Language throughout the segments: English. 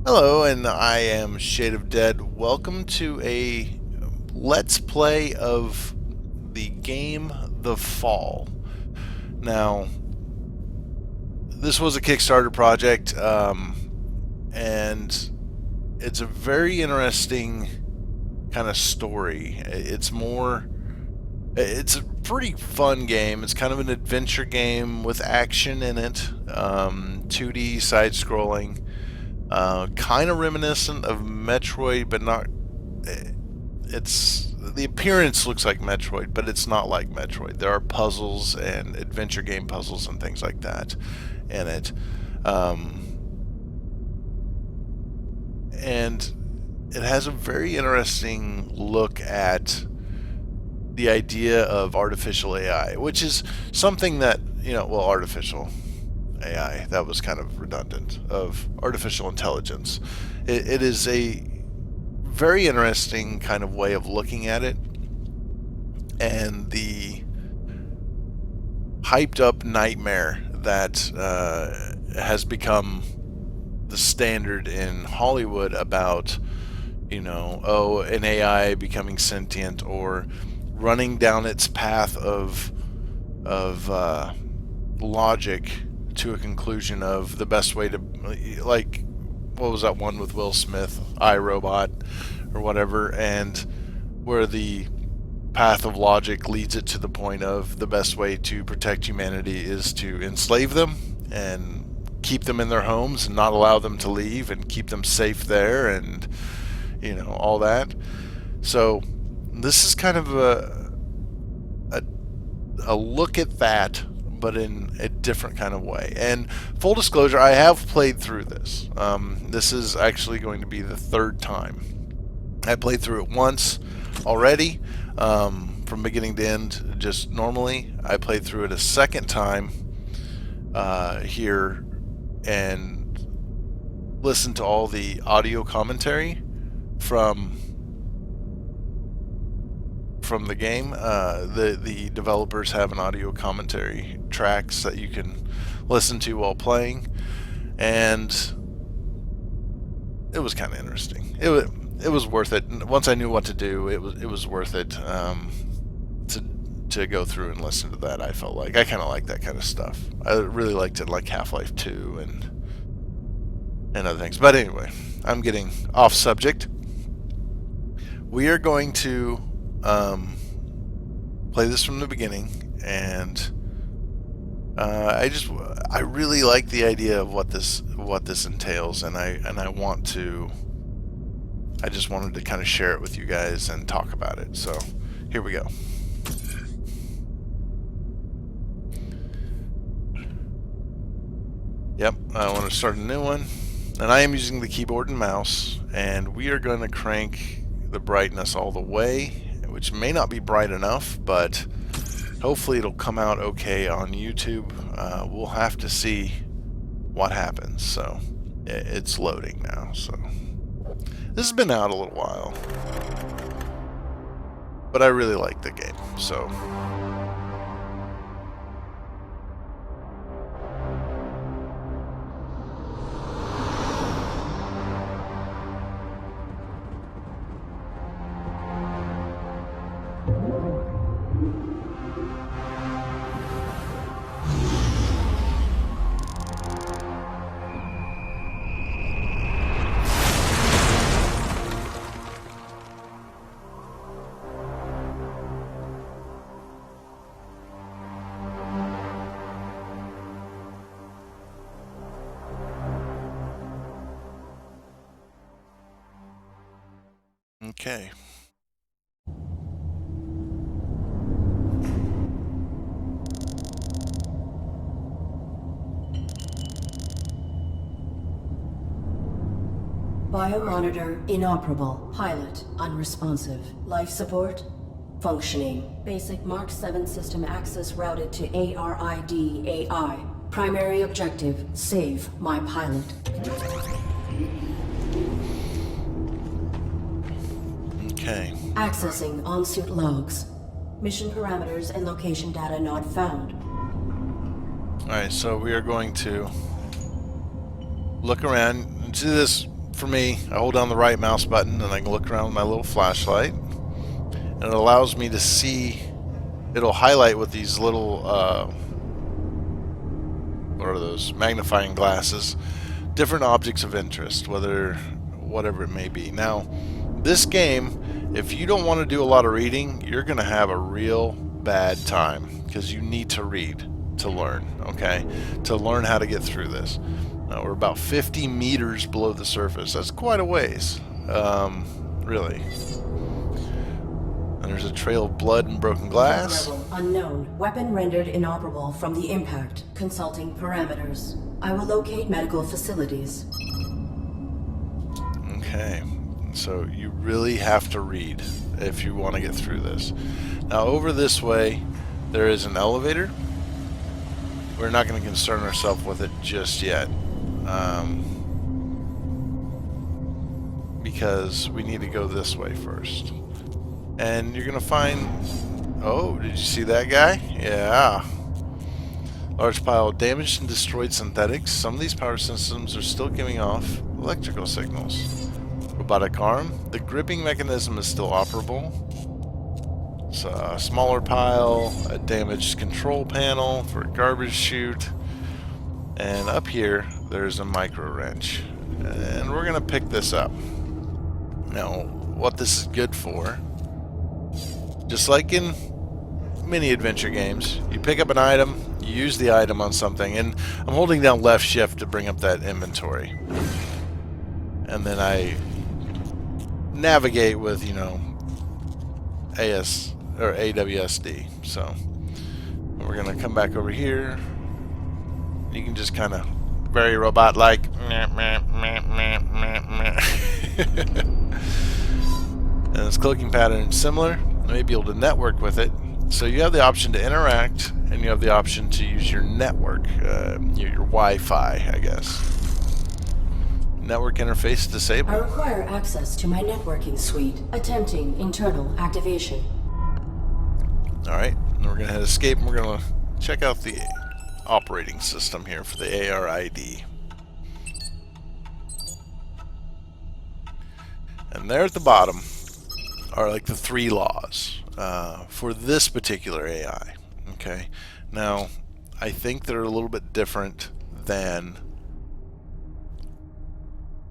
Hello, and I am Shade of Dead. Welcome to a Let's Play of the game The Fall. Now, this was a Kickstarter project, and it's a very interesting kind of story. It's a pretty fun game. It's kind of an adventure game with action in it, 2D side-scrolling. Kind of reminiscent of Metroid, but not. It's the appearance looks like Metroid, but it's not like Metroid. There are puzzles and adventure game puzzles and things like that in it, and it has a very interesting look at the idea of artificial AI, which is something that artificial AI, that was kind of redundant, of artificial intelligence. It is a very interesting kind of way of looking at it, and the hyped up nightmare that has become the standard in Hollywood about, an AI becoming sentient or running down its path of logic to a conclusion of the best way to, like, what was that one with Will Smith, I.R.i.d. or whatever, and where the path of logic leads it to the point of the best way to protect humanity is to enslave them and keep them in their homes and not allow them to leave and keep them safe there, and all that. So this is kind of a look at that, but in a different kind of way. And full disclosure, I have played through this. This is actually going to be the third time. I played through it once already, from beginning to end, just normally. I played through it a second time here and listened to all the audio commentary from the game. The developers have an audio commentary tracks that you can listen to while playing, and it was kind of interesting. It was worth it. Once I knew what to do, it was worth it to go through and listen to that. I felt like I kind of like that kind of stuff. I really liked it, like Half-Life 2 and other things. But anyway, I'm getting off subject. We are going to play this from the beginning, and I really like the idea of what this entails, and I just wanted to kind of share it with you guys and talk about it. So here we go. Yep, I want to start a new one, and I am using the keyboard and mouse, and we are going to crank the brightness all the way, which may not be bright enough, but hopefully it'll come out okay on YouTube. We'll have to see what happens. So it's loading now. So this has been out a little while, but I really like the game. So okay. Biomonitor inoperable. Pilot unresponsive. Life support functioning. Basic Mark 7 system access routed to a.r.i.d. AI. Primary objective, save my pilot. Okay. Accessing on-suit logs. Mission parameters and location data not found. Alright, so we are going to look around. See this for me, I hold down the right mouse button and I can look around with my little flashlight, and it allows me to see. It'll highlight with these little what are those, magnifying glasses, different objects of interest, whatever it may be. Now, this game, if you don't want to do a lot of reading, you're going to have a real bad time, because you need to read to learn, okay? To learn how to get through this. Now, we're about 50 meters below the surface. That's quite a ways, really. And there's a trail of blood and broken glass. Level unknown. Weapon rendered inoperable from the impact. Consulting parameters. I will locate medical facilities. Okay, so you really have to read if you want to get through this. Now, over this way, there is an elevator. We're not going to concern ourselves with it just yet, because we need to go this way first. And you're going to find... Oh, did you see that guy? Yeah. Large pile of damaged and destroyed synthetics. Some of these power systems are still giving off electrical signals. Robotic arm. The gripping mechanism is still operable. It's a smaller pile. A damaged control panel for a garbage chute. And up here, there's a micro wrench. And we're going to pick this up. Now, what this is good for, just like in many adventure games, you pick up an item, you use the item on something, and I'm holding down left shift to bring up that inventory. And then I navigate with, you know, AS or AWSD. So we're going to come back over here. You can just kind of very robot-like. And this cloaking pattern is similar. You may be able to network with it. So you have the option to interact, and you have the option to use your network, your Wi-Fi, I guess. Network interface disabled. I require access to my networking suite. Attempting internal activation. Alright, we're going to hit escape, and we're going to check out the operating system here for the a.r.i.d. And there at the bottom are like the 3 laws for this particular AI. Okay, now I think they're a little bit different than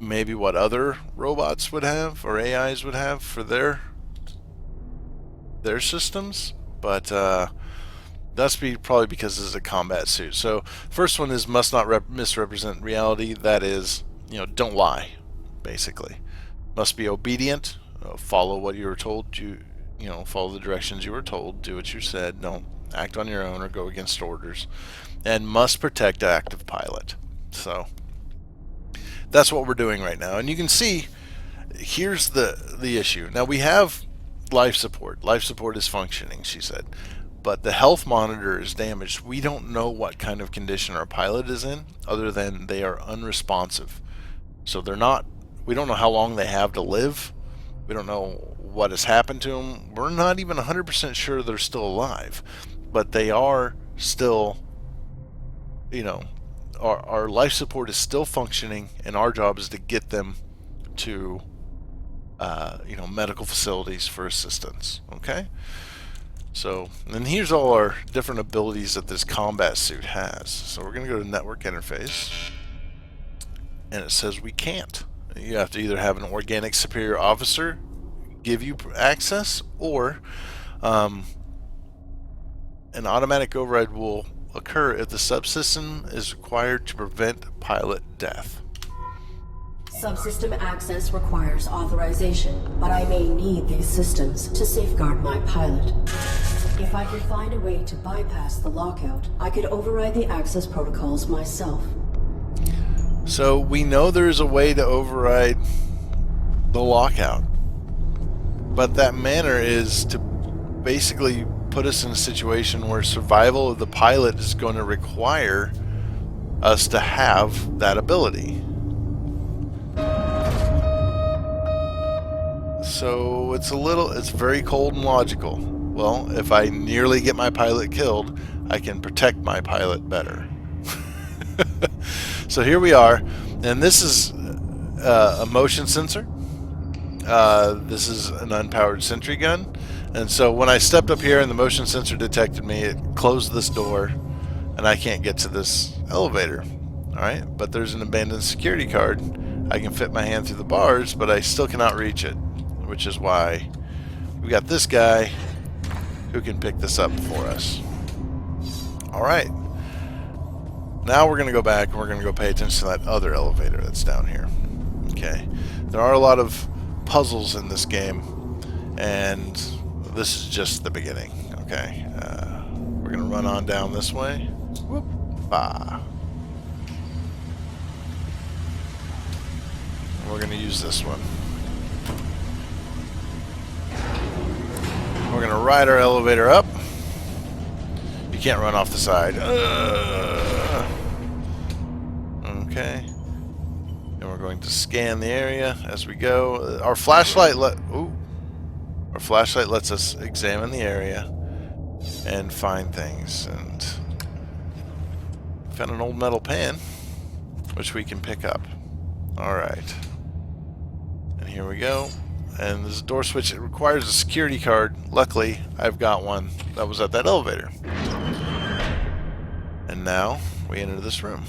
maybe what other robots would have or AIs would have for their systems, but that's probably because this is a combat suit. So first one is must not misrepresent reality. That is, you know, don't lie, basically. Must be obedient. Follow what you were told. You know, follow the directions you were told. Do what you said. Don't act on your own or go against orders. And must protect active pilot. So that's what we're doing right now. And you can see, here's the issue. Now we have life support. Life support is functioning, she said. But the health monitor is damaged. We don't know what kind of condition our pilot is in, other than they are unresponsive. So they're not, we don't know how long they have to live. We don't know what has happened to them. We're not even 100% sure they're still alive. But they are still, you know, our life support is still functioning, and our job is to get them to, you know, medical facilities for assistance. Okay? So, and here's all our different abilities that this combat suit has. So we're going to go to network interface, and it says we can't. You have to either have an organic superior officer give you access, or an automatic override will occur if the subsystem is required to prevent pilot death. Subsystem access requires authorization, but I may need these systems to safeguard my pilot. If I could find a way to bypass the lockout, I could override the access protocols myself. So we know there's a way to override the lockout, but that manner is to basically put us in a situation where survival of the pilot is going to require us to have that ability. So it's very cold and logical. Well, if I nearly get my pilot killed, I can protect my pilot better. So here we are, and this is a motion sensor. This is an unpowered sentry gun, and so when I stepped up here and the motion sensor detected me, it closed this door, and I can't get to this elevator. Alright, but there's an abandoned security card. I can fit my hand through the bars, but I still cannot reach it, which is why we got this guy who can pick this up for us. Alright, now we're going to go back and we're going to go pay attention to that other elevator that's down here. Okay, there are a lot of puzzles in this game, and this is just the beginning. Okay, we're going to run on down this way. Whoop, bah. We're going to use this one. We're going to ride our elevator up. You can't run off the side. Okay. And we're going to scan the area as we go. Our flashlight lets us examine the area and find things. And found an old metal pan, which we can pick up. Alright. And here we go. And there's a door switch. It requires a security card. Luckily, I've got one that was at that elevator. And now we enter this room.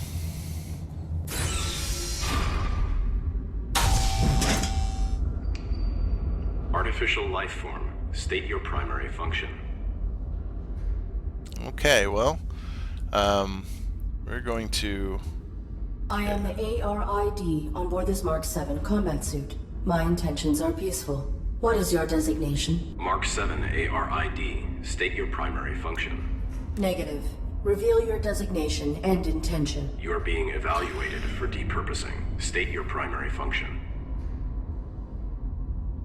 Artificial life form. State your primary function. Okay, well, we're going to... I am the a.r.i.d. on board this Mark 7 combat suit. My intentions are peaceful. What is your designation? Mark 7 a.r.i.d. State your primary function. Negative. Reveal your designation and intention. You are being evaluated for depurposing. State your primary function.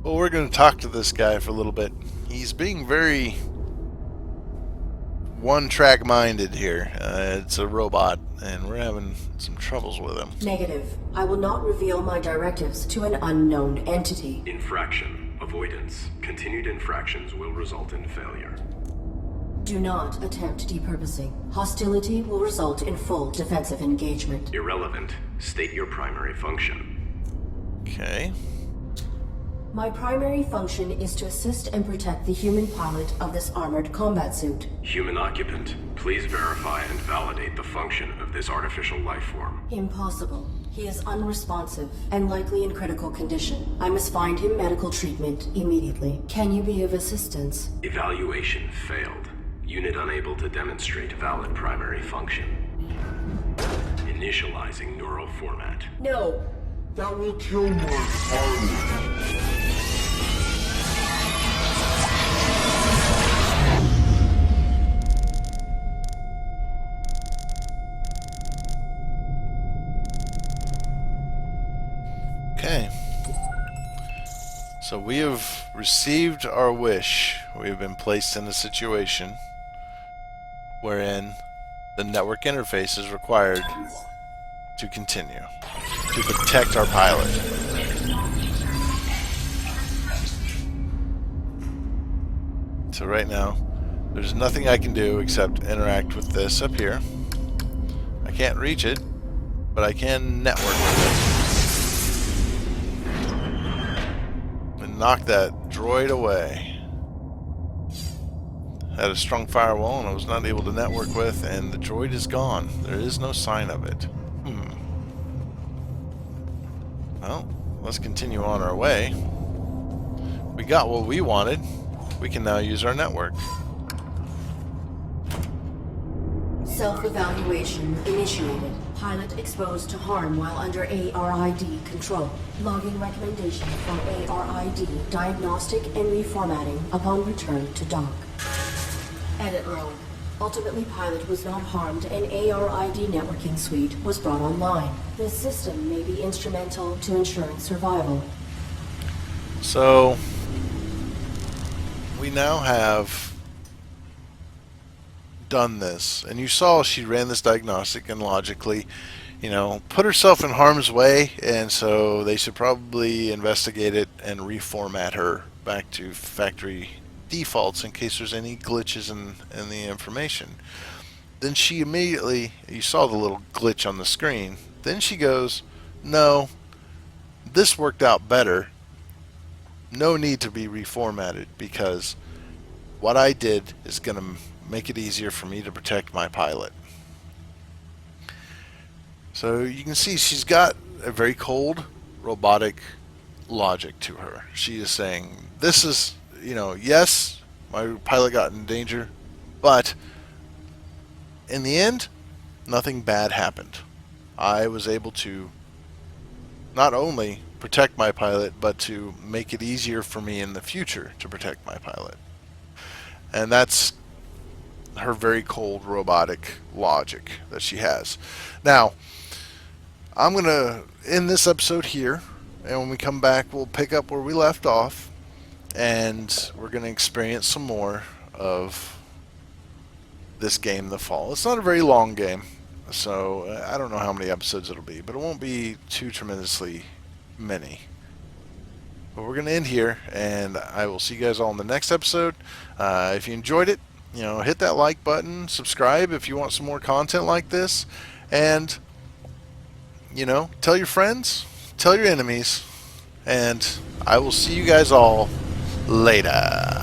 Well, we're going to talk to this guy for a little bit. He's being very one-track minded here. It's a robot, and we're having some troubles with him. Negative. I will not reveal my directives to an unknown entity. Infraction. Avoidance. Continued infractions will result in failure. Do not attempt depurposing. Hostility will result in full defensive engagement. Irrelevant. State your primary function. Okay. My primary function is to assist and protect the human pilot of this armored combat suit. Human occupant, please verify and validate the function of this artificial life form. Impossible. He is unresponsive and likely in critical condition. I must find him medical treatment immediately. Can you be of assistance? Evaluation failed. Unit unable to demonstrate valid primary function. Initializing neural format. No. That will kill my pilot. Okay. So we have received our wish. We have been placed in a situation wherein the network interface is required to continue to protect our pilot. So right now, there's nothing I can do except interact with this up here. I can't reach it, but I can network with it. And knock that droid away. Had a strong firewall and I was not able to network with, and the droid is gone. There is no sign of it. Well, let's continue on our way. We got what we wanted. We can now use our network. Self-evaluation initiated. Pilot exposed to harm while under a.r.i.d. control. Logging recommendation for a.r.i.d. diagnostic and reformatting upon return to dock. Edit log. Ultimately, pilot was not harmed and a.r.i.d. networking suite was brought online. This system may be instrumental to ensuring survival. So, we now have done this. And you saw she ran this diagnostic and logically, put herself in harm's way, and so they should probably investigate it and reformat her back to factory defaults in case there's any glitches in the information. Then she immediately, you saw the little glitch on the screen, then she goes, no, this worked out better. No need to be reformatted, because what I did is going to make it easier for me to protect my pilot. So you can see she's got a very cold, robotic logic to her. She is saying, this is, yes, my pilot got in danger, but in the end, nothing bad happened. I was able to not only protect my pilot, but to make it easier for me in the future to protect my pilot. And that's her very cold, robotic logic that she has. Now, I'm going to end this episode here, and when we come back, we'll pick up where we left off, and we're going to experience some more of this game, The Fall. It's not a very long game, so I don't know how many episodes it'll be, but it won't be too tremendously many. But we're going to end here, and I will see you guys all in the next episode. If you enjoyed it, hit that like button, subscribe if you want some more content like this, and tell your friends, tell your enemies, and I will see you guys all later.